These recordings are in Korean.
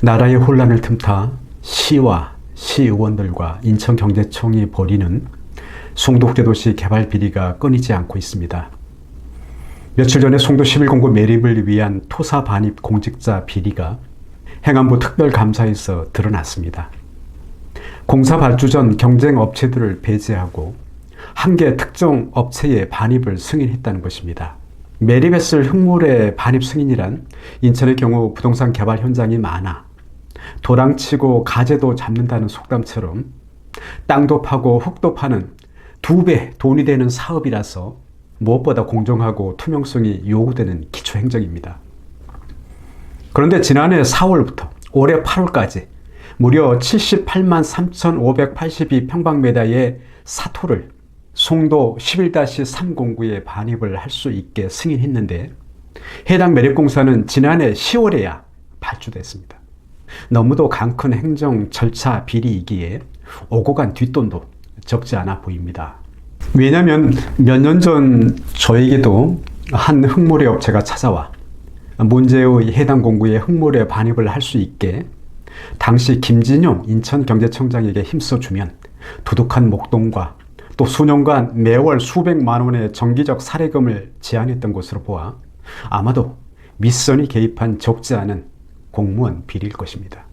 나라의 혼란을 틈타 시와 시의원들과 인천경제청이 벌이는 송도국제도시 개발 비리가 끊이지 않고 있습니다. 며칠 전에 송도 11공구 매립을 위한 토사 반입 공직자 비리가 행안부 특별감사에서 드러났습니다. 공사 발주 전 경쟁업체들을 배제하고 한 개 특정 업체의 반입을 승인했다는 것입니다. 매립했을 흙물의 반입 승인이란 인천의 경우 부동산 개발 현장이 많아 도랑치고 가재도 잡는다는 속담처럼 땅도 파고 흙도 파는 2배 돈이 되는 사업이라서 무엇보다 공정하고 투명성이 요구되는 기초행정입니다. 그런데 지난해 4월부터 올해 8월까지 무려 78만 3,582평방미터의 사토를 송도 11-3공구에 반입을 할 수 있게 승인했는데 해당 매립공사는 지난해 10월에야 발주됐습니다. 너무도 강큰 행정 절차 비리이기에 오고 간 뒷돈도 적지 않아 보입니다. 왜냐하면 몇 년 전 저에게도 한 흙모래 업체가 찾아와 문제의 해당 공구에 흙모래 반입을 할 수 있게 당시 김진용 인천경제청장에게 힘써주면 두둑한 목돈과 또 수년간 매월 수백만 원의 정기적 사례금을 제안했던 것으로 보아 아마도 윗선이 개입한 적지 않은 공무원 비리일 것입니다.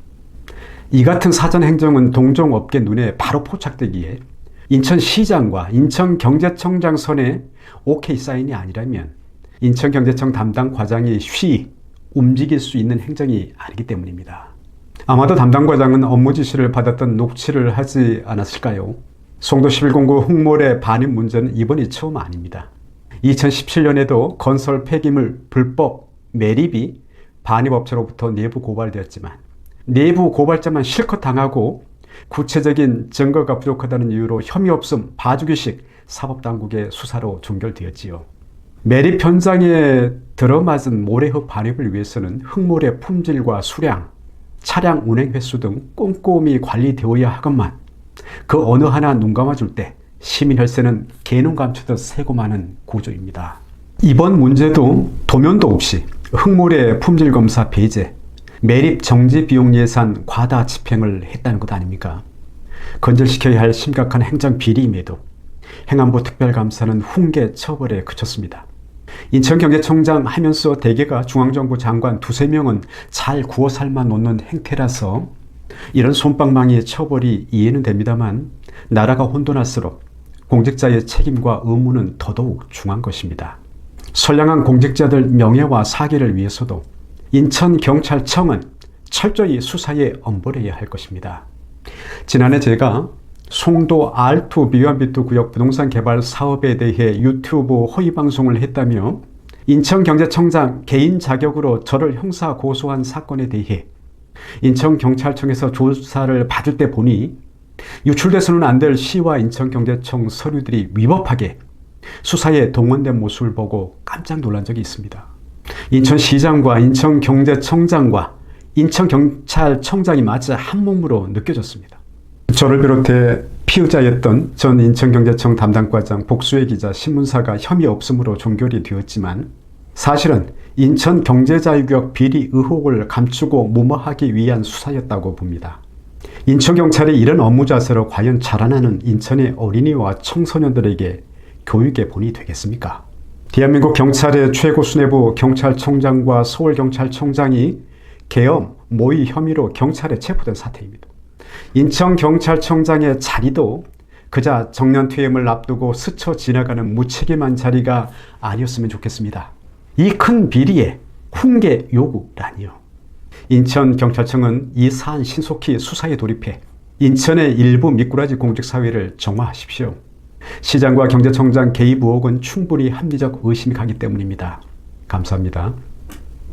이 같은 사전 행정은 동종업계 눈에 바로 포착되기에 인천시장과 인천경제청장 선에 오케이 사인이 아니라면 인천경제청 담당 과장이 쉬이 움직일 수 있는 행정이 아니기 때문입니다. 아마도 담당 과장은 업무 지시를 받았던 녹취를 하지 않았을까요? 송도 11공구 흙모래 반입 문제는 이번이 처음 아닙니다. 2017년에도 건설 폐기물 불법 매립이 반입업체로부터 내부 고발되었지만 내부 고발자만 실컷 당하고 구체적인 증거가 부족하다는 이유로 혐의 없음 봐주기식 사법당국의 수사로 종결되었지요. 매립 현장에 들어맞은 모래흙 반입을 위해서는 흙모래 품질과 수량, 차량 운행 횟수 등 꼼꼼히 관리되어야 하건만 그 어느 하나 눈 감아줄 때 시민 혈세는 개눈 감추듯 새고 마는 구조입니다. 이번 문제도 도면도 없이 흙모래 품질 검사 배제, 매립 정지 비용 예산 과다 집행을 했다는 것 아닙니까? 건절시켜야 할 심각한 행정 비리임에도 행안부 특별감사는 훈계 처벌에 그쳤습니다. 인천경제청장 하면서 대개가 중앙정부 장관 2-3명은 잘 구워 삶아 놓는 행태라서 이런 솜방망이의 처벌이 이해는 됩니다만 나라가 혼돈할수록 공직자의 책임과 의무는 더더욱 중요한 것입니다. 선량한 공직자들 명예와 사기를 위해서도 인천경찰청은 철저히 수사에 엄벌해야 할 것입니다. 지난해 제가 송도 R2 B1B2 구역 부동산 개발 사업에 대해 유튜브 허위 방송을 했다며 인천경제청장 개인 자격으로 저를 형사 고소한 사건에 대해 인천경찰청에서 조사를 받을 때 보니 유출돼서는 안 될 시와 인천경제청 서류들이 위법하게 수사에 동원된 모습을 보고 깜짝 놀란 적이 있습니다. 인천시장과 인천경제청장과 인천경찰청장이 마치 한 몸으로 느껴졌습니다. 저를 비롯해 피의자였던 전 인천경제청 담당과장, 복수의 기자, 신문사가 혐의 없음으로 종결이 되었지만 사실은 인천경제자유구역 비리 의혹을 감추고 무마하기 위한 수사였다고 봅니다. 인천경찰이 이런 업무 자세로 과연 자라나는 인천의 어린이와 청소년들에게 교육의 본이 되겠습니까? 대한민국 경찰의 최고 수뇌부 경찰청장과 서울경찰청장이 계엄, 모의 혐의로 경찰에 체포된 사태입니다. 인천경찰청장의 자리도 그저 정년퇴임을 앞두고 스쳐 지나가는 무책임한 자리가 아니었으면 좋겠습니다. 이 큰 비리에 훈계 요구라니요. 인천경찰청은 이 사안 신속히 수사에 돌입해 인천의 일부 미꾸라지 공직사회를 정화하십시오. 시장과 경제청장 개입 의혹은 충분히 합리적 의심이 가기 때문입니다. 감사합니다.